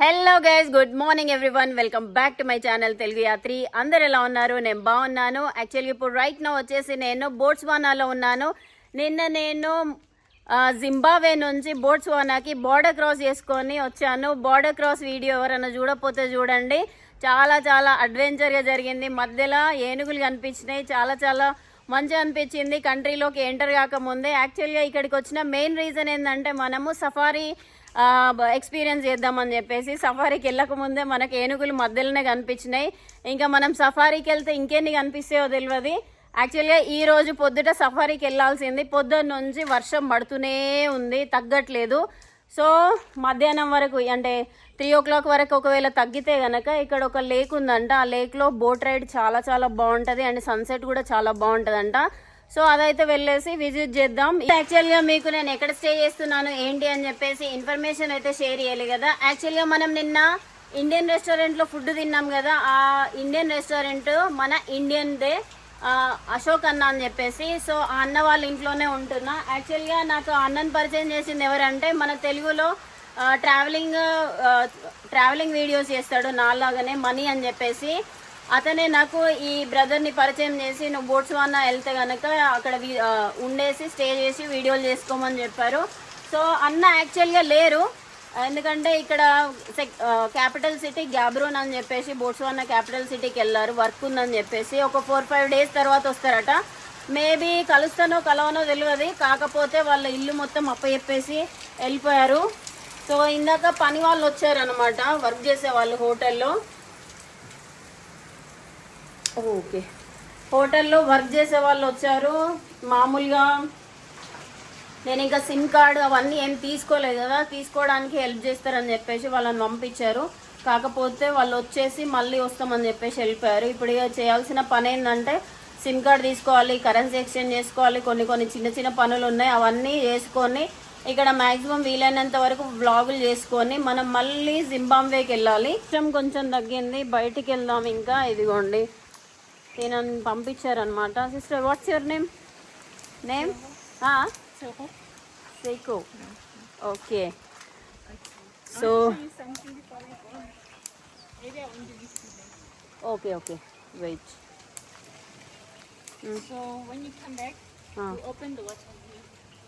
Hello guys, good morning everyone. Welcome back to my channel Telugu Yatri. అందరు ఎలా ఉన్నారు? నేను బాగున్నాను. యాక్చువల్గా ఇప్పుడు రైట్ నో వచ్చేసి నేను బోట్స్వానాలో ఉన్నాను. నిన్న నేను జింబాబ్వే నుంచి బోట్స్వానాకి బోర్డర్ క్రాస్ చేసుకొని వచ్చాను. బోర్డర్ క్రాస్ వీడియో ఎవరైనా చూడకపోతే చూడండి. చాలా చాలా అడ్వెంచర్గా జరిగింది. మధ్యలో ఏనుగులు కనిపించినాయి. చాలా మంచిగా అనిపించింది కంట్రీలోకి ఎంటర్ కాకముందే. యాక్చువల్గా ఇక్కడికి వచ్చిన మెయిన్ రీజన్ ఏంటంటే మనము సఫారీ ఎక్స్పీరియన్స్ చేద్దామని చెప్పేసి. సఫారీకి వెళ్ళకముందే మనకు ఏనుగులు మధ్యలోనే కనిపించినాయి. ఇంకా మనం సఫారీకి వెళ్తే ఇంకెన్ని కనిపిస్తాయో తెలియదు. యాక్చువల్గా ఈరోజు పొద్దుట సఫారీకి వెళ్ళాల్సింది. పొద్దున్న నుంచి వర్షం పడుతూనే ఉంది, తగ్గట్లేదు. సో మధ్యాహ్నం వరకు అంటే 3 o'clock వరకు ఒకవేళ తగ్గితే కనుక ఇక్కడ ఒక లేక్ ఉందంట. ఆ లేక్లో బోట్ రైడ్ చాలా బాగుంటుంది అండ్ సన్సెట్ కూడా చాలా బాగుంటుందంట. సో అదైతే వెళ్ళేసి విజిట్ చేద్దాం. యాక్చువల్గా మీకు నేను ఎక్కడ స్టే చేస్తున్నాను ఏంటి అని చెప్పేసి ఇన్ఫర్మేషన్ అయితే షేర్ చేయాలి కదా. యాక్చువల్గా మనం నిన్న ఇండియన్ రెస్టారెంట్లో ఫుడ్ తిన్నాం కదా. ఆ ఇండియన్ రెస్టారెంట్ మన ఇండియన్దే, అశోక్ అన్న అని చెప్పేసి. సో ఆ అన్న వాళ్ళ ఇంట్లోనే ఉంటున్నా. యాక్చువల్గా నాకు అన్నని పరిచయం చేసింది ఎవరంటే మన తెలుగులో ట్రావెలింగ్ వీడియోస్ చేస్తాడు నాలాగానే, మనీ అని చెప్పేసి. అతనే నాకు ఈ బ్రదర్ని పరిచయం చేసి నువ్వు బోట్స్వానా వెళ్తే కనుక అక్కడ ఉండేసి స్టే చేసి వీడియోలు చేసుకోమని చెప్పారు. సో అన్న యాక్చువల్గా లేరు, ఎందుకంటే ఇక్కడ క్యాపిటల్ సిటీ గ్యాబ్రోన్ అని చెప్పేసి బోట్స్వానా క్యాపిటల్ సిటీకి వెళ్ళారు, వర్క్ ఉందని చెప్పేసి. ఒక 4-5 days తర్వాత వస్తారట. మేబీ కలుస్తానో కలవనో తెలియదు. కాకపోతే వాళ్ళ ఇల్లు మొత్తం అప్పచెప్పేసి వెళ్ళిపోయారు. సో ఇందాక పని వాళ్ళు వచ్చారనమాట, వర్క్ చేసే వాళ్ళు హోటల్లో. ఓకే, హోటల్లో వర్క్ చేసే వాళ్ళు వచ్చారు. మామూలుగా నేను ఇంకా సిమ్ కార్డు అవన్నీ ఏం తీసుకోలేదు కదా, తీసుకోవడానికి హెల్ప్ చేస్తారని చెప్పేసి వాళ్ళని పంపించారు. కాకపోతే వాళ్ళు వచ్చేసి మళ్ళీ వస్తామని చెప్పేసి వెళ్ళిపోయారు. ఇప్పుడు ఇక చేయాల్సిన పని ఏంటంటే సిమ్ కార్డు తీసుకోవాలి, కరెన్సీ ఎక్స్చేంజ్ చేసుకోవాలి, కొన్ని చిన్న పనులు ఉన్నాయి. అవన్నీ చేసుకొని ఇక్కడ మ్యాక్సిమం వీలైనంత వరకు వ్లాగులు చేసుకొని మనం మళ్ళీ జింబాబ్వేకి వెళ్ళాలి. కొంచెం తగ్గింది, బయటికి వెళ్దాం. ఇంకా ఇదిగోండి నేను పంపించారనమాట. Sister, what's your name? సేకో. Okay, so okay wait. So when you come back, you open the water.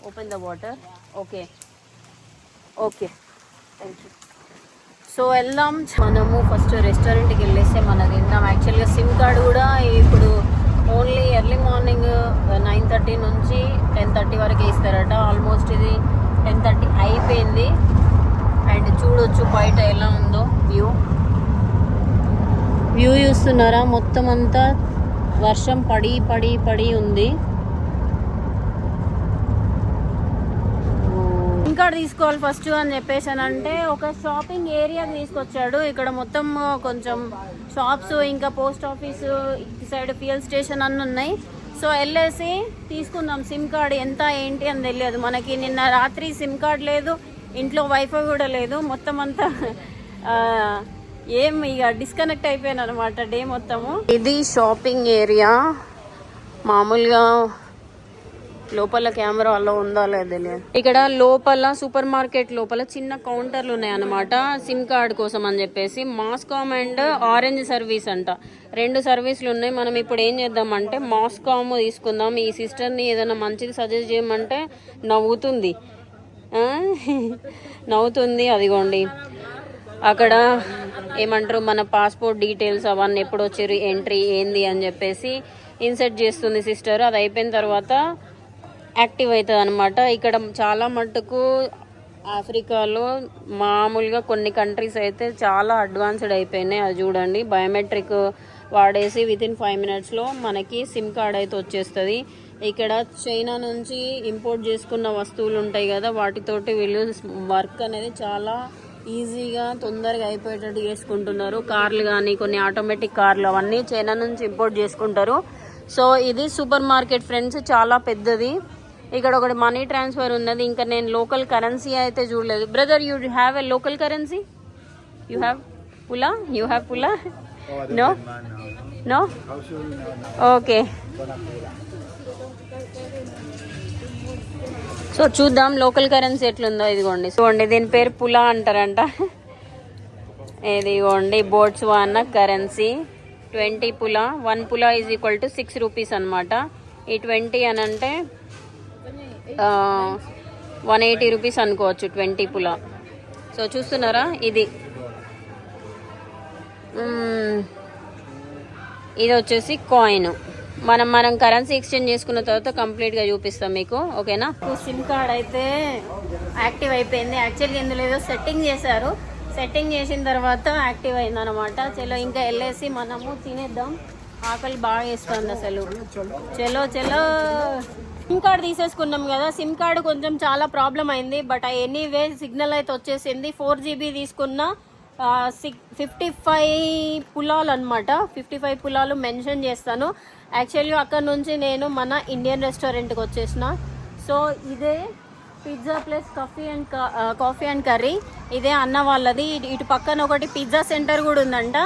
Open the water. Okay, thank you. So వెళ్దాం. మనము ఫస్ట్ రెస్టారెంట్కి వెళ్ళేస్తే మనం తిందాం. యాక్చువల్గా సిమ్ కార్డు కూడా ఇప్పుడు ఓన్లీ ఎర్లీ మార్నింగ్ 9:30 నుంచి 10:30 వరకు ఇస్తారట. ఆల్మోస్ట్ ఇది 10:30 అయిపోయింది. అండ్ చూడొచ్చు బయట ఎలా ఉందో వ్యూ చూస్తున్నారా? మొత్తం అంతా వర్షం పడి ఉంది. కార్డ్ తీసుకోవాలి ఫస్ట్ అని చెప్పేసానంటే ఒక షాపింగ్ ఏరియాకి తీసుకొచ్చాడు. ఇక్కడ మొత్తం కొంచెం షాప్స్, ఇంకా పోస్ట్ ఆఫీసు, ఇటు సైడ్ ఫ్యూయల్ స్టేషన్ అన్నీ ఉన్నాయి. సో వెళ్ళేసి తీసుకుందాం. సిమ్ కార్డ్ ఎంత ఏంటి అని తెలియదు మనకి. నిన్న రాత్రి సిమ్ కార్డ్ లేదు, ఇంట్లో వైఫై కూడా లేదు. మొత్తం అంతా ఇక డిస్కనెక్ట్ అయిపోయాను అనమాట డే మొత్తము. ఇది షాపింగ్ ఏరియా. మామూలుగా లోపల కెమెరా అలా ఉందా లేదా తెలియదు. ఇక్కడ లోపల సూపర్ మార్కెట్ లోపల చిన్న కౌంటర్లు ఉన్నాయన్నమాట సిమ్ కార్డ్ కోసం అని చెప్పేసి. మాస్కామ్ అండ్ ఆరెంజ్ సర్వీస్ అంట, 2 సర్వీసులు ఉన్నాయి. మనం ఇప్పుడు ఏం చేద్దామంటే మాస్కామ్ తీసుకుందాం. ఈ సిస్టర్ని ఏదైనా మంచిది సజెస్ట్ చేయమంటే నవ్వుతుంది. అదిగోండి అక్కడ ఏమంటారు, మన పాస్పోర్ట్ డీటెయిల్స్ అవన్నీ ఎప్పుడు వచ్చారు, ఎంట్రీ ఏంది అని చెప్పేసి ఇన్సర్ట్ చేస్తుంది సిస్టర్. అది అయిపోయిన తర్వాత యాక్టివ్ అవుతుంది అనమాట. ఇక్కడ చాలా మట్టుకు ఆఫ్రికాలో మామూలుగా కొన్ని కంట్రీస్ అయితే చాలా అడ్వాన్స్డ్ అయిపోయినాయి. అది చూడండి, బయోమెట్రిక్ వాడేసి వితిన్ 5 minutesలో మనకి సిమ్ కార్డ్ అయితే వచ్చేస్తుంది. ఇక్కడ చైనా నుంచి ఇంపోర్ట్ చేసుకున్న వస్తువులు ఉంటాయి కదా, వాటితోటి వీళ్ళు వర్క్ అనేది చాలా ఈజీగా తొందరగా అయిపోయేటట్టు చేసుకుంటున్నారు. కార్లు కానీ కొన్ని ఆటోమేటిక్ కార్లు అవన్నీ చైనా నుంచి ఇంపోర్ట్ చేసుకుంటారు. సో ఇది సూపర్ మార్కెట్ ఫ్రెండ్స్, చాలా పెద్దది. ఇక్కడ ఒకటి మనీ ట్రాన్స్ఫర్ ఉన్నది. ఇంకా నేను లోకల్ కరెన్సీ అయితే చూడలేదు. Brother, you have a local currency? You have pula? No. Okay, so చూద్దాం లోకల్ కరెన్సీ ఎట్లుందో. ఇదిగోండి చూడండి, దీని పేరు పులా అంటారంట. ఇదిగోండి Botswana currency 20 pula. 1 pula is equal to 6 rupees అనమాట. ఈ 20 అని అంటే 180 రూపీస్ అనుకోవచ్చు 20 పులా. సో చూస్తున్నారా, ఇది ఇది వచ్చేసి కాయిన్. మనం కరెన్సీ ఎక్స్చేంజ్ చేసుకున్న తర్వాత కంప్లీట్గా చూపిస్తాం మీకు, ఓకేనా. సిమ్ కార్డ్ అయితే యాక్టివ్ అయిపోయింది. యాక్చువల్గా ఇందులో ఏదో సెట్టింగ్ చేశారు, సెట్టింగ్ చేసిన తర్వాత యాక్టివ్ అయింది అనమాట. చలో ఇంకా వెళ్ళేసి మనము తినేద్దాం, ఆకలి బాగా వేస్తుంది అసలు. చలో చలో. సిమ్ కార్డ్ తీసేసుకున్నాం కదా, సిమ్ కార్డు కొంచెం చాలా ప్రాబ్లం అయింది. బట్ ఎనీవే సిగ్నల్ అయితే వచ్చేసింది. 4 GB తీసుకున్న 55 పులాలు అనమాట. 55 పులాలు మెన్షన్ చేస్తాను. యాక్చువల్గా అక్కడ నుంచి నేను మన ఇండియన్ రెస్టారెంట్కి వచ్చేసిన. సో ఇదే pizza plus coffee and curry, ఇదే అన్న వాళ్ళది. ఇటు పక్కన ఒకటి పిజ్జా సెంటర్ కూడా ఉందంట,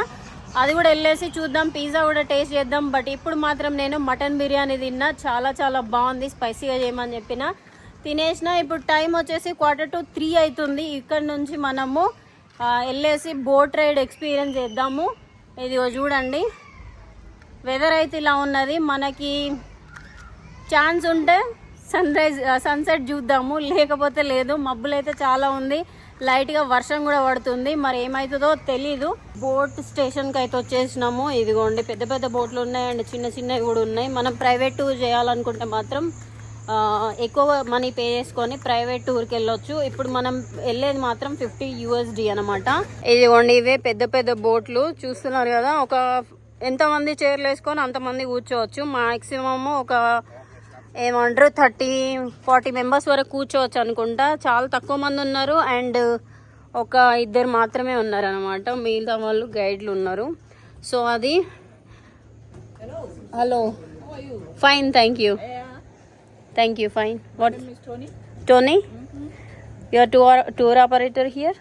అది కూడా వెళ్ళేసి చూద్దాం, పిజ్జా కూడా టేస్ట్ చేద్దాం. బట్ ఇప్పుడు మాత్రం నేను మటన్ బిర్యానీ తిన్నా, చాలా చాలా బాగుంది. స్పైసీగా చేయమని చెప్పిన, తినేసిన. ఇప్పుడు టైం వచ్చేసి 2:45 అవుతుంది. ఇక్కడ నుంచి మనము వెళ్ళేసి బోట్ రైడ్ ఎక్స్పీరియన్స్ చేద్దాము. ఇది చూడండి, వెదర్ అయితే ఇలా ఉన్నది. మనకి ఛాన్స్ ఉంటే సన్సెట్ చూద్దాము, లేకపోతే లేదు. మబ్బులు అయితే చాలా ఉంది, లైట్గా వర్షం కూడా పడుతుంది. మరి ఏమవుతుందో తెలీదు. బోట్ స్టేషన్కి అయితే వచ్చేసినాము. ఇదిగోండి పెద్ద పెద్ద బోట్లు ఉన్నాయి అండ్ చిన్న చిన్నవి కూడా ఉన్నాయి. మనం ప్రైవేట్ టూర్ చేయాలనుకుంటే మాత్రం ఎక్కువ మనీ పే చేసుకొని ప్రైవేట్ టూర్కి వెళ్ళొచ్చు. ఇప్పుడు మనం వెళ్ళేది మాత్రం $50 USD అనమాట. ఇదిగోండి ఇవే పెద్ద పెద్ద బోట్లు చూస్తున్నారు కదా. ఒక ఎంతమంది చైర్లు వేసుకొని అంతమంది కూర్చోవచ్చు. మాక్సిమమ్ ఒక 30-40 మెంబర్స్ వరకు కూర్చోవచ్చు అనుకుంటా. చాలా తక్కువ మంది ఉన్నారు అండ్ ఒక 2 మాత్రమే ఉన్నారు అనమాట. మిగతా వాళ్ళు గైడ్లు ఉన్నారు. సో అది hello fine, thank you fine. What Tony? You are tour operator here?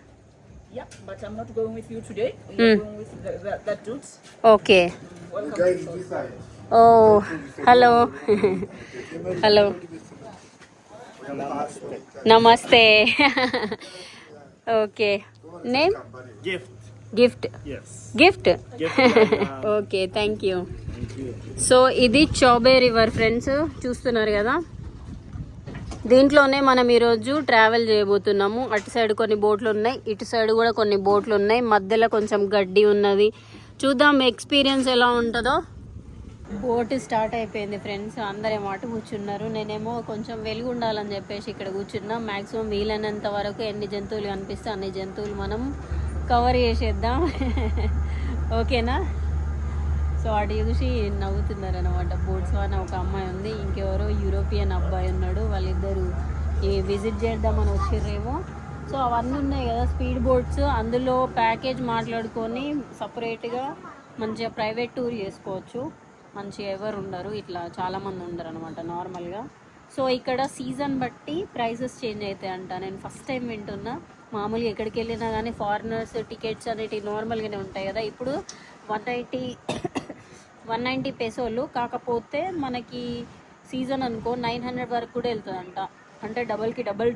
Yeah, but I'm not going with you today. You're going with that dudes. Okay. Oh, hello. Hello. Namaste. Okay. Name? Gift. Yes. Gift? Okay, thank you. So ఇది Choubey river friends, చూస్తున్నారు కదా. దీంట్లోనే మనం ఈరోజు travel చేయబోతున్నాము. అటు side కొన్ని బోట్లు ఉన్నాయి, ఇటు సైడ్ కూడా కొన్ని బోట్లు ఉన్నాయి. మధ్యలో కొంచెం గడ్డి ఉన్నది. చూద్దాం ఎక్స్పీరియన్స్ ఎలా ఉంటుందో. బోట్ స్టార్ట్ అయిపోయింది ఫ్రెండ్స్. అందరేమో అటు కూర్చున్నారు, నేనేమో కొంచెం వెలుగు ఉండాలని చెప్పేసి ఇక్కడ కూర్చున్నా. మ్యాక్సిమం వీలైనంత వరకు ఎన్ని జంతువులు కనిపిస్తే అన్ని జంతువులు మనం కవర్ చేసేద్దాం. ఓకేనా. సో అటు చూసి నవ్వుతున్నారు అనమాట. బోట్స్వానా ఒక అమ్మాయి ఉంది, ఇంకెవరో యూరోపియన్ అబ్బాయి ఉన్నాడు. వాళ్ళిద్దరు విజిట్ చేద్దామని వచ్చిర్రేమో. సో అవన్నీ ఉన్నాయి కదా స్పీడ్ బోట్స్, అందులో ప్యాకేజ్ మాట్లాడుకొని సపరేట్గా మంచిగా ప్రైవేట్ టూర్ చేసుకోవచ్చు. మంచిగా ఎవరు ఉండరు, ఇట్లా చాలామంది ఉండరు అనమాట నార్మల్గా. సో ఇక్కడ సీజన్ బట్టి ప్రైసెస్ చేంజ్ అవుతాయి అంట. నేను ఫస్ట్ టైం వింటున్నా. మామూలుగా ఎక్కడికి వెళ్ళినా కానీ ఫారినర్స్ టికెట్స్ అనేటివి నార్మల్గానే ఉంటాయి కదా. ఇప్పుడు 190 పెసోలు, కాకపోతే మనకి సీజన్ అనుకో 900 వరకు కూడా వెళ్తుందంట. అంటే డబల్కి డబల్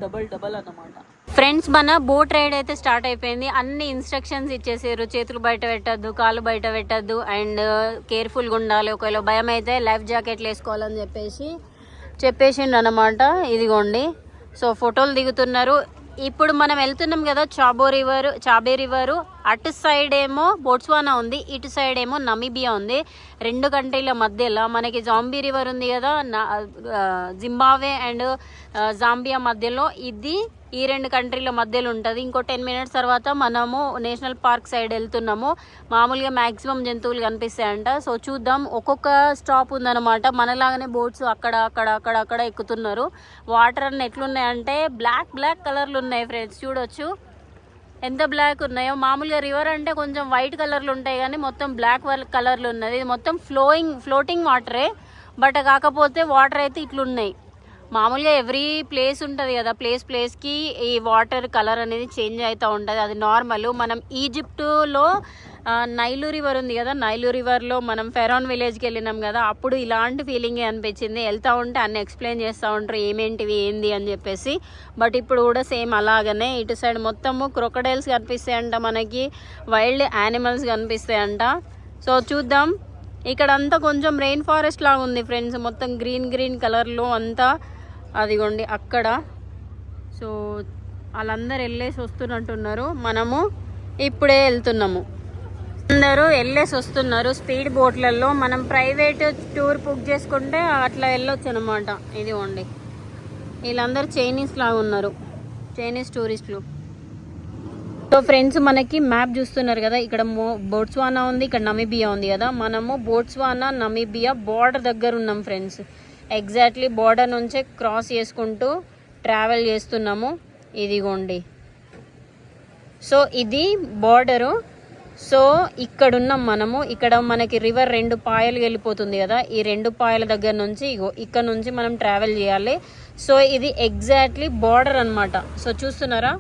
అన్నమాట. ఫ్రెండ్స్ మన బోట్ రైడ్ అయితే స్టార్ట్ అయిపోయింది. అన్ని ఇన్స్ట్రక్షన్స్ ఇచ్చేసారు. చేతులు బయట పెట్టద్దు, కాళ్ళు బయట పెట్టద్దు అండ్ కేర్ఫుల్గా ఉండాలి. ఒకవేళ భయం అయితే లైఫ్ జాకెట్లు వేసుకోవాలని చెప్పేసిండు అనమాట. ఇదిగోండి. సో ఫోటోలు దిగుతున్నారు. ఇప్పుడు మనం వెళ్తున్నాం కదా చాబే రివరు. అటు సైడ్ ఏమో బోట్స్వానా ఉంది, ఇటు సైడ్ ఏమో నమీబియా ఉంది. 2 కంట్రీల మధ్యలో మనకి జాంబీ రివర్ ఉంది కదా, జింబాబ్వే అండ్ జాంబియా మధ్యలో. ఇది ఈ 2 కంట్రీల మధ్యలో ఉంటుంది. ఇంకో 10 మినిట్స్ తర్వాత మనము నేషనల్ పార్క్ సైడ్ వెళ్తున్నాము. మామూలుగా మ్యాక్సిమం జంతువులు కనిపిస్తాయంట. సో చూద్దాం. ఒక్కొక్క స్టాప్ ఉందన్నమాట. మనలాగానే బోట్స్ అక్కడ ఎక్కుతున్నారు. వాటర్ అన్నీ ఎట్లున్నాయంటే బ్లాక్ కలర్లు ఉన్నాయి ఫ్రెండ్స్. చూడొచ్చు ఎంత బ్లాక్ ఉన్నాయో. మామూలుగా రివర్ అంటే కొంచెం వైట్ కలర్లు ఉంటాయి కానీ మొత్తం బ్లాక్ కలర్లు ఉన్నది. ఇది మొత్తం ఫ్లోటింగ్ వాటరే. బట్ కాకపోతే వాటర్ అయితే ఇట్లున్నాయి. మామూలుగా ఎవ్రీ ప్లేస్ ఉంటుంది కదా, ప్లేస్కి ఈ వాటర్ కలర్ అనేది చేంజ్ అవుతూ ఉంటుంది, అది నార్మల్. మనం ఈజిప్టులో నైలు రివర్ ఉంది కదా, నైలు రివర్లో మనం ఫెరాన్ విలేజ్కి వెళ్ళినాం కదా, అప్పుడు ఇలాంటి ఫీలింగే అనిపించింది. వెళ్తూ ఉంటే అన్ని ఎక్స్ప్లెయిన్ చేస్తూ ఉంటారు ఏమేంటివి ఏంది అని చెప్పేసి. బట్ ఇప్పుడు కూడా సేమ్ అలాగనే ఇటు సైడ్ మొత్తము క్రొకడైల్స్ కనిపిస్తాయంట, మనకి వైల్డ్ యానిమల్స్ కనిపిస్తాయంట. సో చూద్దాం. ఇక్కడ అంతా కొంచెం రెయిన్ ఫారెస్ట్ లాగా ఉంది ఫ్రెండ్స్, మొత్తం గ్రీన్ కలర్లో అంతా. అదిగోండి అక్కడ. సో వాళ్ళందరూ వెళ్ళేసి వస్తున్నట్టున్నారు, మనము ఇప్పుడే వెళ్తున్నాము. అందరూ వెళ్ళేసి వస్తున్నారు స్పీడ్ బోట్లలో. మనం ప్రైవేట్ టూర్ బుక్ చేసుకుంటే అట్లా వెళ్ళొచ్చు అనమాట. ఇదిగోండి వీళ్ళందరూ చైనీస్ లాగా ఉన్నారు, చైనీస్ టూరిస్టులు. సో ఫ్రెండ్స్ మనకి మ్యాప్ చూస్తున్నారు కదా, ఇక్కడ బోట్స్వానా ఉంది, ఇక్కడ నమీబియా ఉంది కదా. మనము బోట్స్వానా నమీబియా బార్డర్ దగ్గర ఉన్నాం ఫ్రెండ్స్. ఎగ్జాక్ట్లీ బార్డర్ నుంచే క్రాస్ చేసుకుంటూ ట్రావెల్ చేస్తున్నాము. ఇదిగోండి, సో ఇది బార్డరు. సో ఇక్కడ ఉన్నాం మనము. ఇక్కడ మనకి రివర్ 2 పాయలు వెళ్ళిపోతుంది కదా, ఈ 2 పాయల దగ్గర నుంచి ఇక్కడ నుంచి మనం ట్రావెల్ చేయాలి. సో ఇది ఎగ్జాక్ట్లీ బార్డర్ అనమాట. సో చూస్తున్నారా,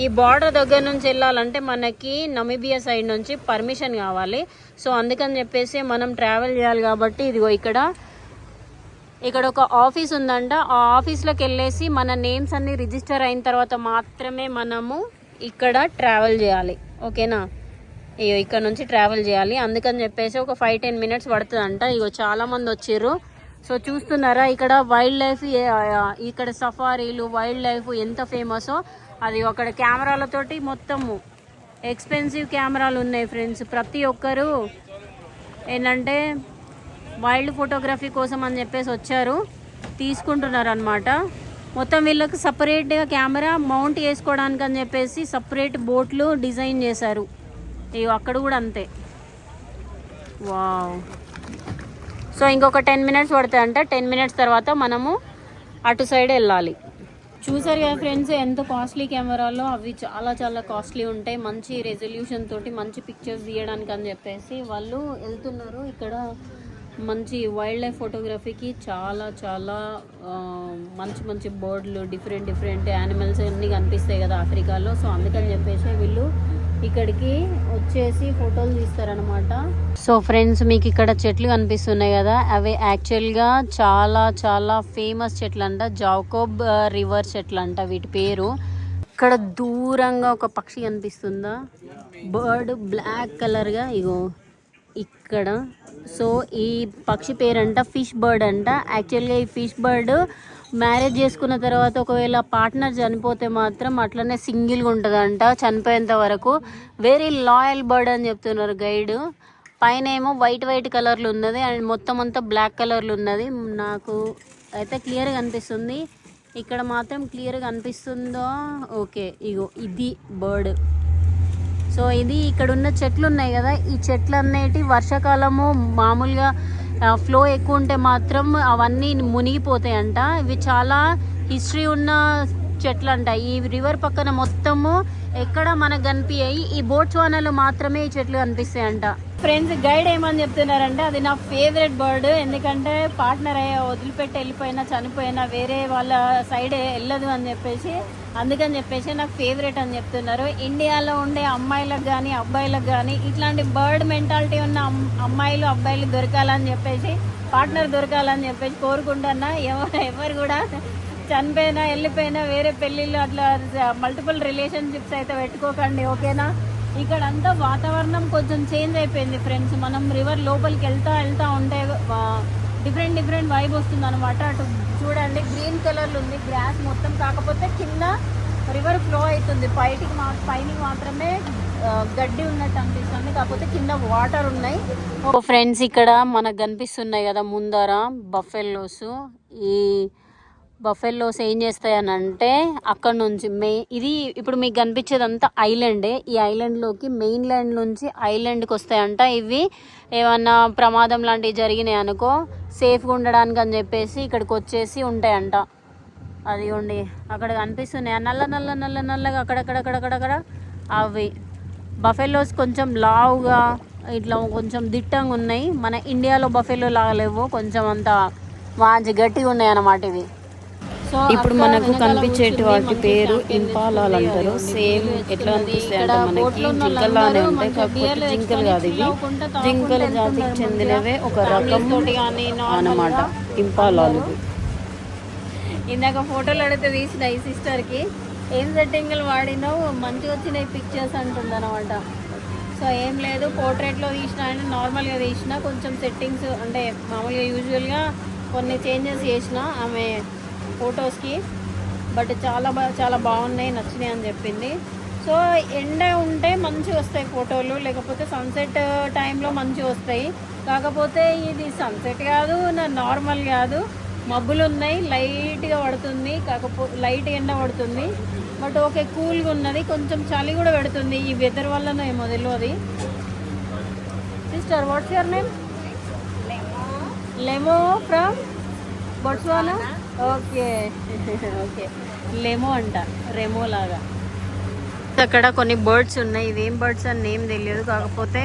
ఈ బార్డర్ దగ్గర నుంచి వెళ్ళాలంటే మనకి నమీబియా సైడ్ నుంచి పర్మిషన్ కావాలి. సో అందుకని చెప్పేసి మనం ట్రావెల్ చేయాలి కాబట్టి ఇదిగో ఇక్కడ ఒక ఆఫీస్ ఉందంట. ఆ ఆఫీస్లోకి వెళ్ళేసి మన నేమ్స్ అన్ని రిజిస్టర్ అయిన తర్వాత మాత్రమే మనము ఇక్కడ ట్రావెల్ చేయాలి. ఓకేనా, ఇక్కడ నుంచి ట్రావెల్ చేయాలి. అందుకని చెప్పేసి ఒక 5-10 మినిట్స్ పడుతుందంట. ఇగో చాలా మంది వచ్చిర్రు. సో చూస్తున్నారా, ఇక్కడ వైల్డ్ లైఫ్, ఇక్కడ సఫారీలు, వైల్డ్ లైఫ్ ఎంత ఫేమసో అది. అక్కడ కెమెరాలతోటి మొత్తము ఎక్స్పెన్సివ్ కెమెరాలు ఉన్నాయి ఫ్రెండ్స్. ప్రతి ఒక్కరు ఏంటంటే వైల్డ్ ఫోటోగ్రఫీ కోసం అని చెప్పేసి వచ్చారు, తీసుకుంటున్నారు అనమాట. మొత్తం వీళ్ళకి సపరేట్గా కెమెరా మౌంట్ చేసుకోవడానికి అని చెప్పేసి సపరేట్ బోట్లు డిజైన్ చేశారు. అక్కడ కూడా అంతే. వావ్. సో ఇంకొక 10 మినిట్స్ పడుతుందంట. 10 మినిట్స్ తర్వాత మనము అటు సైడ్ వెళ్ళాలి. చూసారు కదా ఫ్రెండ్స్, ఎంత కాస్ట్లీ కెమెరాలో, అవి చాలా చాలా కాస్ట్లీ ఉంటాయి. మంచి రెజల్యూషన్ తోటి మంచి పిక్చర్స్ తీయడానికి అని చెప్పేసి వాళ్ళు వెళ్తున్నారు. ఇక్కడ మంచి వైల్డ్ లైఫ్ ఫోటోగ్రఫీకి చాలా చాలా మంచి బర్డ్లు, డిఫరెంట్ యానిమల్స్ అన్నీ కనిపిస్తాయి కదా ఆఫ్రికాలో. సో అందుకని చెప్పేసి వీళ్ళు ఇక్కడికి వచ్చేసి ఫోటోలు తీస్తారనమాట. సో ఫ్రెండ్స్ మీకు ఇక్కడ చెట్లు కనిపిస్తున్నాయి కదా, అవి యాక్చువల్గా చాలా చాలా ఫేమస్ చెట్లు అంట, జాకోబ్ రివర్ చెట్లు అంట వీటి పేరు. ఇక్కడ దూరంగా ఒక పక్షి కనిపిస్తుందా, బర్డ్ బ్లాక్ కలర్గా, ఇగో ఇక్కడ. సో ఈ పక్షి పేరంట ఫిష్ బర్డ్ అంట. యాక్చువల్గా ఈ ఫిష్ బర్డ్ మ్యారేజ్ చేసుకున్న తర్వాత ఒకవేళ పార్ట్నర్ చనిపోతే మాత్రం అట్లనే సింగిల్గా ఉంటుందంట చనిపోయేంత వరకు. వెరీ లాయల్ బర్డ్ అని చెప్తున్నారు గైడ్. పైన ఏమో వైట్ కలర్లు ఉన్నది అండ్ మొత్తం అంతా బ్లాక్ కలర్లు ఉన్నది. నాకు అయితే క్లియర్గా అనిపిస్తుంది, ఇక్కడ మాత్రం క్లియర్గా అనిపిస్తుందో. ఓకే, ఇగో ఇది బర్డ్. సో ఇది ఇక్కడ ఉన్న చెట్లు ఉన్నాయి కదా, ఈ చెట్లు అన్నిటి వర్షాకాలము మామూలుగా ఫ్లో ఎక్కువ ఉంటే మాత్రం అవన్నీ మునిగిపోతాయంట. ఇవి చాలా హిస్టరీ ఉన్న చెట్లు అంట. ఈ రివర్ పక్కన మొత్తము ఎక్కడ మనకు కనిపించాయి, ఈ బోట్స్వానాలో మాత్రమే ఈ చెట్లు కనిపిస్తాయంట. ఫ్రెండ్స్ గైడ్ ఏమని చెప్తున్నారంటే అది నా ఫేవరెట్ బర్డ్, ఎందుకంటే పార్ట్నర్ వదిలిపెట్టి వెళ్ళిపోయినా చనిపోయినా వేరే వాళ్ళ సైడ్ వెళ్ళదు అని చెప్పేసి, అందుకని చెప్పేసి నాకు ఫేవరెట్ అని చెప్తున్నారు. ఇండియాలో ఉండే అమ్మాయిలకు కానీ అబ్బాయిలకు కానీ ఇట్లాంటి బర్డ్ మెంటాలిటీ ఉన్న అమ్మాయిలు అబ్బాయిలు దొరకాలని చెప్పేసి, పార్ట్నర్ దొరకాలని చెప్పేసి కోరుకుంటున్నా. ఎవరు కూడా చనిపోయినా వెళ్ళిపోయినా వేరే పెళ్ళిళ్ళు అట్లా మల్టిపుల్ రిలేషన్షిప్స్ అయితే పెట్టుకోకండి, ఓకేనా. ఇక్కడ అంతా వాతావరణం కొంచెం చేంజ్ అయిపోయింది ఫ్రెండ్స్. మనం రివర్ లోపలికి వెళ్తా ఉంటే డిఫరెంట్ వైబ్ వస్తుంది అనమాట. అటు చూడండి గ్రీన్ కలర్లో ఉంది గ్రాస్ మొత్తం, కాకపోతే కింద రివర్ ఫ్లో అవుతుంది. పైన మాత్రమే గడ్డి ఉన్నట్టు అనిపిస్తుంది, కాకపోతే కింద వాటర్ ఉన్నాయి. ఫ్రెండ్స్ ఇక్కడ మనకు కనిపిస్తున్నాయి కదా ముందర బఫెల్లోస్. ఈ బఫెల్లోస్ ఏం చేస్తాయని అంటే అక్కడ నుంచి ఇది ఇప్పుడు మీకు కనిపించేదంతా ఐలాండే. ఈ ఐలాండ్లోకి మెయిన్ ల్యాండ్ నుంచి ఐలాండ్కి వస్తాయంట. ఇవి ఏమన్నా ప్రమాదం లాంటివి జరిగినాయి అనుకో సేఫ్గా ఉండడానికి అని చెప్పేసి ఇక్కడికి వచ్చేసి ఉంటాయంట. అదిగోండి అక్కడ కనిపిస్తున్నాయి నల్లగా అక్కడక్కడ అవి బఫెల్లోస్. కొంచెం లావుగా ఇట్లా కొంచెం దిట్టంగా ఉన్నాయి. మన ఇండియాలో బఫెల్లో లాగా లేవు, కొంచెం అంత మంచి గట్టిగా ఉన్నాయి అన్నమాట ఇవి. సో ఇప్పుడు అక్క మనకు వెనకాల కనిపించేటి కూర్చుంది, వాటి మనకి పేరు champagne ఇంపాలాలు తెచ్చుకుంది, అంటారు. అదిగోండి సేమ్ బీర్లు ఎట్లా తెచ్చుకుంది. అనిపిస్తాయి ఇక్కడ అంటే మనకి బోట్లో ఉన్న జింకల్లానే వాళ్ళందరూ ఉంటాయి, మంచిగా కాకపోతే బీర్లు జింకలు తెచ్చుకొని కాదు ఇవి. chill అవుకుంటా తాగుకుంటూ జింకల జాతికి వెళ్తున్నారు చెందినవే ఒక మంచిగా. రకం Families తోటి కానీ అన్నమాట నార్మల్గా ఇంపాలాలు అందరూ. ఇవి. ఇందాక ఫోటోలు అడిగితే తీసిన ఈ సిస్టర్కి ఏం సెట్టింగ్లు వాడినావు మంచిగా వచ్చినాయి పిక్చర్స్ అంటుంది అనమాట. సో ఏం లేదు, పోర్ట్రేట్లో తీసిన అండ్ నార్మల్గా తీసిన, కొంచెం సెట్టింగ్స్ అంటే మామూలుగా యూజువల్గా కొన్ని చేంజెస్ చేసిన ఆమె ఫొటోస్కి. బట్ చాలా బాగున్నాయి, నచ్చినాయి అని చెప్పింది. సో ఎండ ఉంటే మంచిగా వస్తాయి ఫోటోలు, లేకపోతే సన్సెట్ టైంలో మంచిగా వస్తాయి. కాకపోతే ఇది సన్సెట్ కాదు, నార్మల్ కాదు, మబ్బులు ఉన్నాయి, లైట్గా పడుతుంది, కాకపోతే లైట్ ఎండ పడుతుంది. బట్ ఓకే, కూల్గా ఉన్నది, కొంచెం చలి కూడా పెడుతుంది ఈ వెదర్ వల్లనో ఏమో తెలియదు. Sister what's your name? Lemo from Botswana. Okay okay, Lemo అంట, రెమో లాగా. అక్కడ కొన్ని బర్డ్స్ ఉన్నాయి, ఇవేం బర్డ్స్ అని నేమ్ తెలియదు, కాకపోతే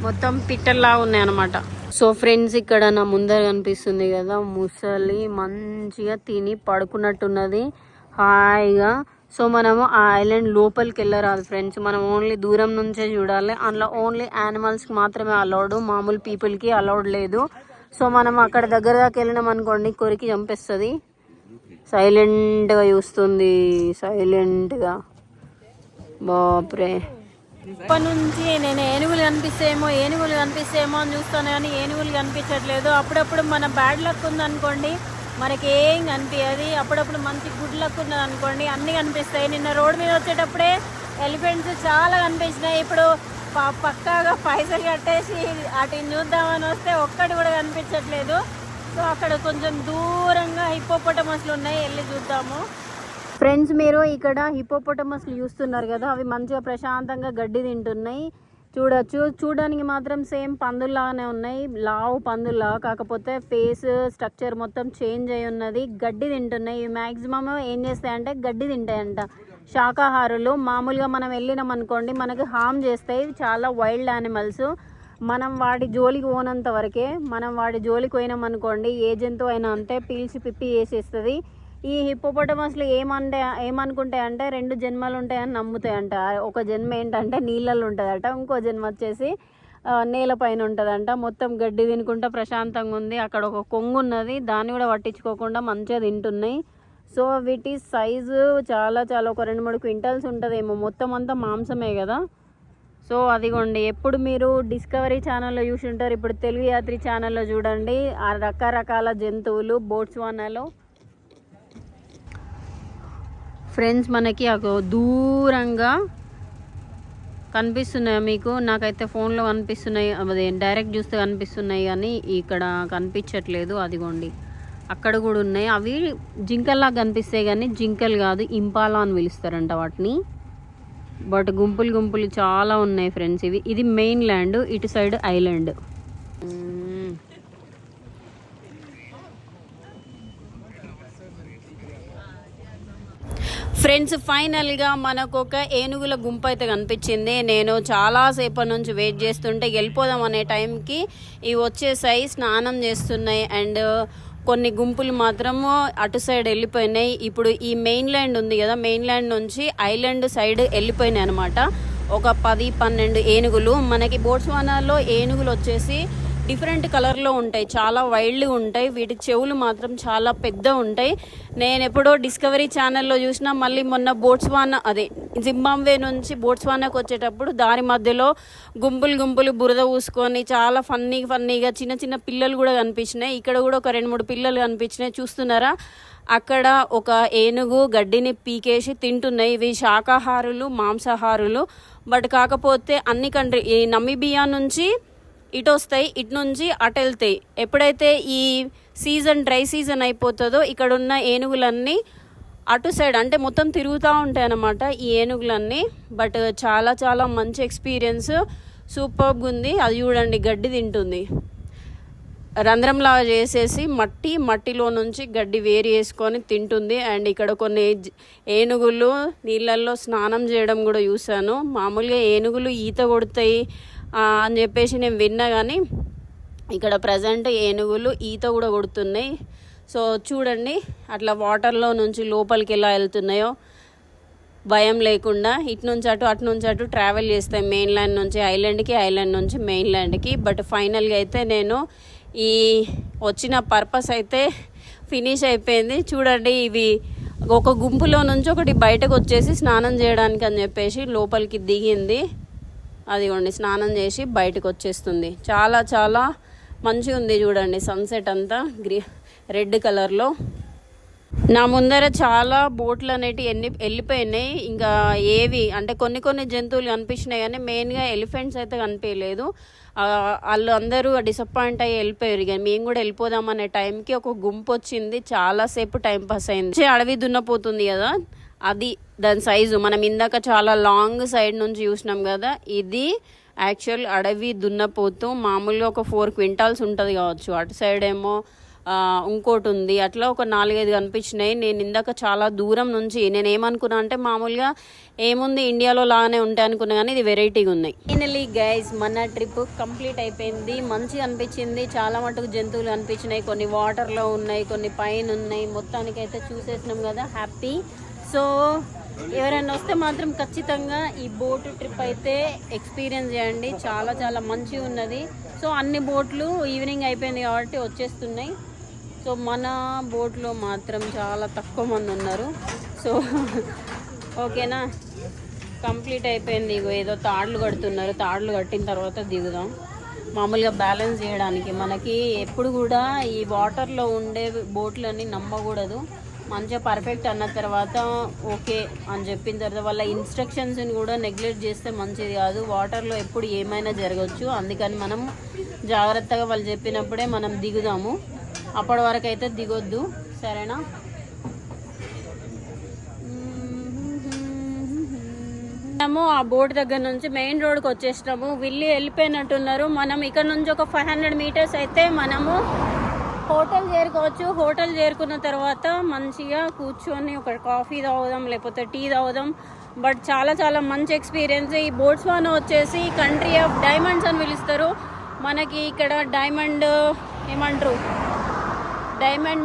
మొత్తం పిట్టల్లా ఉన్నాయి అనమాట. సో ఫ్రెండ్స్, ఇక్కడ నా ముందర కనిపిస్తుంది కదా ముసలి, మంచిగా తిని పడుకున్నట్టున్నది హాయిగా. సో మనము ఆ ఐలాండ్ లోపలికి వెళ్ళరాదు ఫ్రెండ్స్, మనం ఓన్లీ దూరం నుంచే చూడాలి. అందులో ఓన్లీ యానిమల్స్కి మాత్రమే అలౌడ్, మామూలు పీపుల్కి అలౌడ్ లేదు. సో మనం అక్కడ దగ్గర దాకా వెళ్ళినాం అనుకోండి, కొరికి చంపేస్తుంది. సైలెంట్గా చూస్తుంది, సైలెంట్గా. బాప్రే, ఇప్పటి నుంచి నేను ఏనుగులు కనిపిస్తేమో అని చూస్తాను, కానీ ఏనుగులు కనిపించట్లేదు. అప్పుడప్పుడు మన బ్యాడ్ లక్ ఉందనుకోండి, మనకి ఏం కనిపించదు. అప్పుడప్పుడు మంచి గుడ్ లక్ ఉన్నది అనుకోండి, అన్నీ కనిపిస్తాయి. నిన్న రోడ్ మీద వచ్చేటప్పుడే ఎలిఫెంట్స్ చాలా కనిపించినాయి. ఇప్పుడు పక్కాగా పైసలు కట్టేసి వాటిని చూద్దామని వస్తే ఒక్కటి కూడా కనిపించట్లేదు. సో అక్కడ కొంచెం దూరంగా హిప్పోపొటమస్లు ఉన్నాయి, వెళ్ళి చూద్దాము. ఫ్రెండ్స్, మీరు ఇక్కడ హిప్పోపొటమస్లు చూస్తున్నారు కదా, అవి మంచిగా ప్రశాంతంగా గడ్డి తింటున్నాయి. చూడొచ్చు, చూడడానికి మాత్రం సేమ్ పందుల్లాగానే ఉన్నాయి, లావు పందుల్లా, కాకపోతే ఫేస్ స్ట్రక్చర్ మొత్తం చేంజ్ అయి ఉన్నది. గడ్డి తింటున్నాయి. ఇవి మ్యాక్సిమం ఏం చేస్తాయంటే గడ్డి తింటాయంట, శాకాహారులు. మామూలుగా మనం వెళ్ళినాం అనుకోండి, మనకి హామ్ చేస్తాయి. చాలా వైల్డ్ యానిమల్స్. మనం వాటి జోలికి పోనంత వరకే. మనం వాటి జోలికి పోయినాం అనుకోండి, ఏ జంతువు అయినా అంతే, పీల్చి పిప్పి చేసేస్తుంది. ఈ హిప్పోపొటమస్లు ఏమనుకుంటాయంటే 2 జన్మలు ఉంటాయని నమ్ముతాయంట. ఒక జన్మ ఏంటంటే నీళ్ళల్లో ఉంటుందట, ఇంకో జన్మ వచ్చేసి నేలపైన ఉంటుందంట. మొత్తం గడ్డి తినుకుంటా ప్రశాంతంగా ఉంది. అక్కడ ఒక కొంగు ఉన్నది, దాన్ని కూడా పట్టించుకోకుండా మంచిగా తింటున్నాయి. సో వీటి సైజు చాలా ఒక 2-3 క్వింటల్స్ ఉంటుందేమో. మొత్తం అంతా మాంసమే కదా. సో అదిగోండి, ఎప్పుడు మీరు డిస్కవరీ ఛానల్లో చూసి ఉంటారు, ఇప్పుడు తెలుగు యాత్రి ఛానల్లో చూడండి ఆ రకరకాల జంతువులు బోట్స్వానాలో. ఫ్రెండ్స్, మనకి దూరంగా కనిపిస్తున్నాయి మీకు, నాకైతే ఫోన్లో కనిపిస్తున్నాయి, అదే డైరెక్ట్ చూస్తే కనిపిస్తున్నాయి, కానీ ఇక్కడ కనిపించట్లేదు. అదిగోండి, అక్కడ కూడా ఉన్నాయి. అవి జింకల్లా కనిపిస్తాయి, కానీ జింకలు కాదు, ఇంపాలా అని పిలుస్తారంట వాటిని. బట్ గుంపులు చాలా ఉన్నాయి ఫ్రెండ్స్. ఇది మెయిన్ ల్యాండ్, ఇటు సైడ్ ఐలాండ్. ఫ్రెండ్స్, ఫైనల్గా మనకు ఒక ఏనుగుల గుంపు అయితే కనిపించింది. నేను చాలాసేపటి నుంచి వెయిట్ చేస్తుంటే వెళ్ళిపోదాం అనే టైంకి ఇవి వచ్చేసాయి, స్నానం చేస్తున్నాయి. అండ్ కొన్ని గుంపులు మాత్రము అటు సైడ్ వెళ్ళిపోయినాయి. ఇప్పుడు ఈ మెయిన్ ల్యాండ్ ఉంది కదా, మెయిన్ ల్యాండ్ నుంచి ఐలాండ్ సైడ్ వెళ్ళిపోయినాయి అనమాట. ఒక 10-12 ఏనుగులు. మనకి బోట్స్వానాలో ఏనుగులు వచ్చేసి డిఫరెంట్ కలర్లో ఉంటాయి, చాలా వైల్డ్గా ఉంటాయి. వీటి చెవులు మాత్రం చాలా పెద్ద ఉంటాయి. నేను ఎప్పుడో డిస్కవరీ ఛానల్లో చూసినా, మళ్ళీ మొన్న బోట్స్వానా అదే జింబాబ్వే నుంచి బోట్స్వానాకు వచ్చేటప్పుడు దారి మధ్యలో గుంపులు బురద పూసుకొని చాలా ఫన్నీగా చిన్న పిల్లలు కూడా కనిపించినాయి. ఇక్కడ కూడా ఒక 2-3 పిల్లలు కనిపించినాయి, చూస్తున్నారా? అక్కడ ఒక ఏనుగు గడ్డిని పీకేసి తింటున్నాయి. ఇవి శాకాహారులు, మాంసాహారులు. బట్ కాకపోతే అన్ని కంట్రీ, ఈ నమీబియా నుంచి ఇటు వస్తాయి, ఇటు నుంచి అటు వెళ్తాయి. ఎప్పుడైతే ఈ డ్రై సీజన్ అయిపోతుందో ఇక్కడ ఉన్న ఏనుగులన్నీ అటు సైడ్ అంటే మొత్తం తిరుగుతూ ఉంటాయి అన్నమాట ఈ ఏనుగులన్నీ. బట్ చాలా మంచి ఎక్స్పీరియన్స్, సూపర్గా ఉంది. అది చూడండి, గడ్డి తింటుంది, రంధ్రంలాగా చేసేసి మట్టిలో నుంచి గడ్డి వేరు చేసుకొని తింటుంది. అండ్ ఇక్కడ కొన్ని ఏనుగులు నీళ్ళల్లో స్నానం చేయడం కూడా చూశాను. మామూలుగా ఏనుగులు ఈత కొడతాయి అని చెప్పేసి నేను విన్నా, కానీ ఇక్కడ ప్రజెంట్ ఏనుగులు ఈత కూడా కొడుతున్నాయి. సో చూడండి అట్లా వాటర్లో నుంచి లోపలికి ఎలా వెళ్తున్నాయో భయం లేకుండా ఇటు నుంచి అటు ట్రావెల్ చేస్తాయి. మెయిన్ల్యాండ్ నుంచి ఐలాండ్కి, ఐలాండ్ నుంచి మెయిన్ల్యాండ్కి. బట్ ఫైనల్గా అయితే నేను ఈ వచ్చిన పర్పస్ అయితే ఫినిష్ అయిపోయింది. చూడండి ఇవి ఒక గుంపులో నుంచి ఒకటి బయటకు వచ్చేసి స్నానం చేయడానికి అని చెప్పేసి లోపలికి దిగింది. అదిగోండి స్నానం చేసి బయటకు వచ్చేస్తుంది. చాలా చాలా మంచిగా ఉంది చూడండి సన్సెట్ అంతా రెడ్ కలర్లో. నా ముందర చాలా బోట్లు అనేటివి వెళ్ళిపోయినాయి. ఇంకా ఏవి అంటే కొన్ని జంతువులు కనిపించినాయి కానీ మెయిన్గా ఎలిఫెంట్స్ అయితే కనిపించలేదు. వాళ్ళు అందరూ డిసప్పాయింట్ అయ్యి వెళ్ళిపోయారు. ఇక మేము కూడా వెళ్ళిపోదామనే టైంకి ఒక గుంపు వచ్చింది. చాలాసేపు టైం పాస్ అయింది. అడవి దున్నపోతుంది కదా, అది దాని సైజు మనం ఇందాక చాలా లాంగ్ సైడ్ నుంచి చూసినాం కదా, ఇది యాక్చువల్ అడవి దున్నపోతూ. మామూలుగా ఒక 4 క్వింటాల్స్ ఉంటుంది కావచ్చు. అటు సైడ్ ఏమో ఇంకోటి ఉంది. అట్లా ఒక 4-5 కనిపించినాయి. నేను ఇందాక చాలా దూరం నుంచి నేను ఏమనుకున్నా అంటే మామూలుగా ఏముంది ఇండియాలో లాగానే ఉంటాయి అనుకున్నా కానీ ఇది వెరైటీగా ఉన్నాయి. ఫైనలీ గైస్ మన ట్రిప్ కంప్లీట్ అయిపోయింది. మంచిగా అనిపించింది. చాలా మటుకు జంతువులు అనిపించినాయి. కొన్ని వాటర్లో ఉన్నాయి, కొన్ని పైన ఉన్నాయి. మొత్తానికి అయితే చూసేసినాం కదా, హ్యాపీ. సో ఎవరైనా వస్తే మాత్రం ఖచ్చితంగా ఈ బోట్ ట్రిప్ అయితే ఎక్స్పీరియన్స్ చేయండి. చాలా చాలా మంచిగా ఉన్నది. సో అన్ని బోట్లు ఈవినింగ్ అయిపోయింది కాబట్టి వచ్చేస్తున్నాయి. సో మన బోట్లో మాత్రం చాలా తక్కువ మంది ఉన్నారు. సో ఓకేనా, కంప్లీట్ అయిపోయింది. ఇగో ఏదో తాడులు కడుతున్నారు. తాడులు కట్టిన తర్వాత దిగుదాం. మామూలుగా బ్యాలెన్స్ చేయడానికి మనకి ఎప్పుడు కూడా ఈ వాటర్లో ఉండే బోట్లని నమ్మకూడదు. మంచిగా పర్ఫెక్ట్ అన్న తర్వాత ఓకే అని చెప్పిన తర్వాత వాళ్ళ ఇన్స్ట్రక్షన్స్ని కూడా నెగ్లెక్ట్ చేస్తే మంచిది కాదు. వాటర్లో ఎప్పుడు ఏమైనా జరగవచ్చు. అందుకని మనం జాగ్రత్తగా వాళ్ళు చెప్పినప్పుడే మనం దిగుదాము. అప్పటి వరకు అయితే దిగొద్దు, సరేనా? మనము ఆ బోట్ దగ్గర నుంచి మెయిన్ రోడ్కి వచ్చేసినాము. వెళ్ళిపోయినట్టున్నారు. మనం ఇక్కడ నుంచి ఒక 500 మీటర్స్ అయితే మనము హోటల్ చేరుకోవచ్చు. హోటల్ చేరుకున్న తర్వాత మంచిగా కూర్చొని ఒక కాఫీ తాగుదాం, లేకపోతే టీ తాగుదాం. బట్ చాలా చాలా మంచి ఎక్స్పీరియన్స్. ఈ బోట్స్వానా వచ్చేసి కంట్రీ ఆఫ్ డైమండ్స్ అని పిలుస్తారు. మనకి ఇక్కడ డైమండ్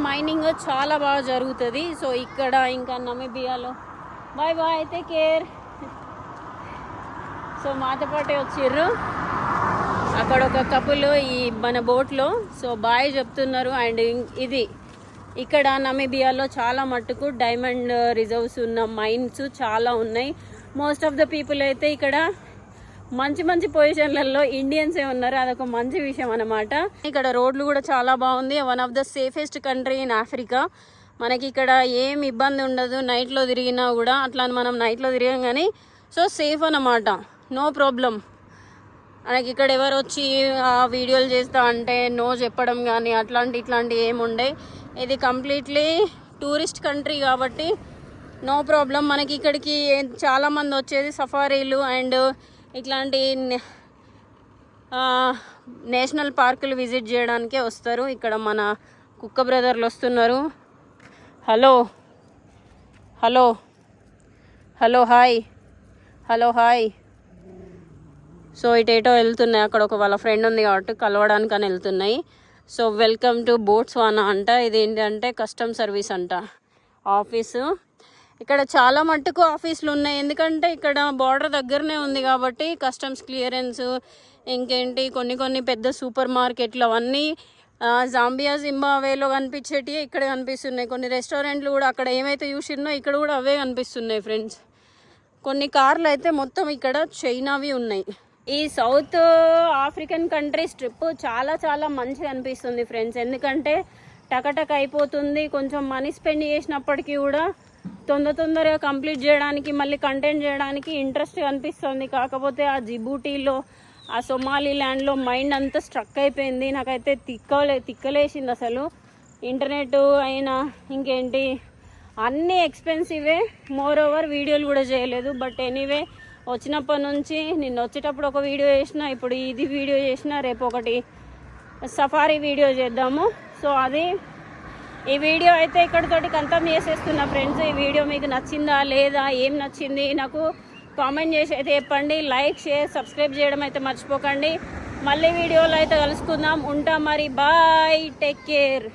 మైనింగ్ చాలా బాగా జరుగుతుంది. సో ఇక్కడ ఇంకా నమీబియాలో bye bye take care. So మాతో పాటే వచ్చిర్రు అక్కడ ఒక కపుల్ ఈ మన బోట్లో. సో బాయ్ చెప్తున్నారు. అండ్ ఇది ఇక్కడ నమీబియాలో చాలా మట్టుకు డైమండ్ రిజర్వ్స్ ఉన్న మైన్స్ చాలా ఉన్నాయి. మోస్ట్ ఆఫ్ ద పీపుల్ అయితే ఇక్కడ మంచి పొజిషన్లలో ఇండియన్సే ఉన్నారు. అదొక మంచి విషయం అన్నమాట. ఇక్కడ రోడ్లు కూడా చాలా బాగుంది. One of the safest country in Africa. మనకి ఇక్కడ ఏం ఇబ్బంది ఉండదు. నైట్లో తిరిగినా కూడా అట్లా మనం నైట్లో తిరిగాం కానీ సో సేఫ్ అన్నమాట, నో ప్రాబ్లం. మనకి ఇక్కడ ఎవరు వచ్చి వీడియోలు చేస్తా అంటే నో చెప్పడం కానీ ఇట్లాంటి ఏముండే. ఇది కంప్లీట్లీ టూరిస్ట్ కంట్రీ కాబట్టి నో ప్రాబ్లం. మనకి ఇక్కడికి చాలామంది వచ్చేది సఫారీలు అండ్ ఇట్లాంటి నేషనల్ పార్కులు విజిట్ చేయడానికే వస్తారు. ఇక్కడ మన కుక్క బ్రదర్లు వస్తున్నారు. Hello hello hello hi hello hi. So ఇటేటో వెళ్తున్నాయి. అక్కడ ఒక వాళ్ళ ఫ్రెండ్ ఉంది కాబట్టి కలవడానికి అని వెళ్తున్నాయి. సో వెల్కమ్ టు బోట్స్వానా అంట. ఇది ఏంటంటే కస్టమ్ సర్వీస్ అంట ఆఫీసు. ఇక్కడ చాలా మట్టుకు ఆఫీసులు ఉన్నాయి. ఎందుకంటే ఇక్కడ బార్డర్ దగ్గరనే ఉంది కాబట్టి కస్టమ్స్ క్లియరెన్స్, ఇంకేంటి కొన్ని పెద్ద సూపర్ మార్కెట్లు అవన్నీ జాంబియా జింబాబ్వేలో కనిపించేటివి ఇక్కడ కనిపిస్తున్నాయి. కొన్ని రెస్టారెంట్లు కూడా అక్కడ ఏమైతే చూసినో ఇక్కడ కూడా అవే కనిపిస్తున్నాయి ఫ్రెండ్స్. కొన్ని కార్లు అయితే మొత్తం ఇక్కడ చైనావి ఉన్నాయి. ఈ సౌత్ ఆఫ్రికన్ కంట్రీస్ ట్రిప్ చాలా చాలా మంచిగా అనిపిస్తుంది ఫ్రెండ్స్. ఎందుకంటే టకటక్ అయిపోతుంది. కొంచెం మనీ స్పెండ్ చేసినప్పటికీ కూడా తొందరగా కంప్లీట్ చేయడానికి, మళ్ళీ కంటెంట్ చేయడానికి ఇంట్రెస్ట్ అనిపిస్తుంది. కాకపోతే ఆ జిబూటీలో, ఆ సొమాలిలాండ్లో మైండ్ అంతా స్ట్రక్ అయిపోయింది. నాకైతే తిక్కలేసింది అసలు. ఇంటర్నెట్ అయినా ఇంకేంటి అన్నీ ఎక్స్పెన్సివే. మోర్ ఓవర్ వీడియోలు కూడా చేయలేదు. బట్ ఎనీవే వచ్చినప్పటి నుంచి నిన్న వచ్చేటప్పుడు ఒక వీడియో చేసిన, ఇప్పుడు ఇది వీడియో చేసిన, రేపు ఒకటి సఫారీ వీడియో చేద్దాము. సో అది ఈ వీడియో అయితే ఇక్కడితోటి కంతం చేసేస్తున్నా ఫ్రెండ్స్. ఈ వీడియో మీకు నచ్చిందా లేదా, ఏం నచ్చింది నాకు కామెంట్ చేసి అయితే చెప్పండి. లైక్, షేర్, సబ్స్క్రైబ్ చేయడం అయితే మర్చిపోకండి. మళ్ళీ వీడియోలో అయితే కలుసుకుందాం. ఉంటాం మరి, బాయ్, టేక్ కేర్.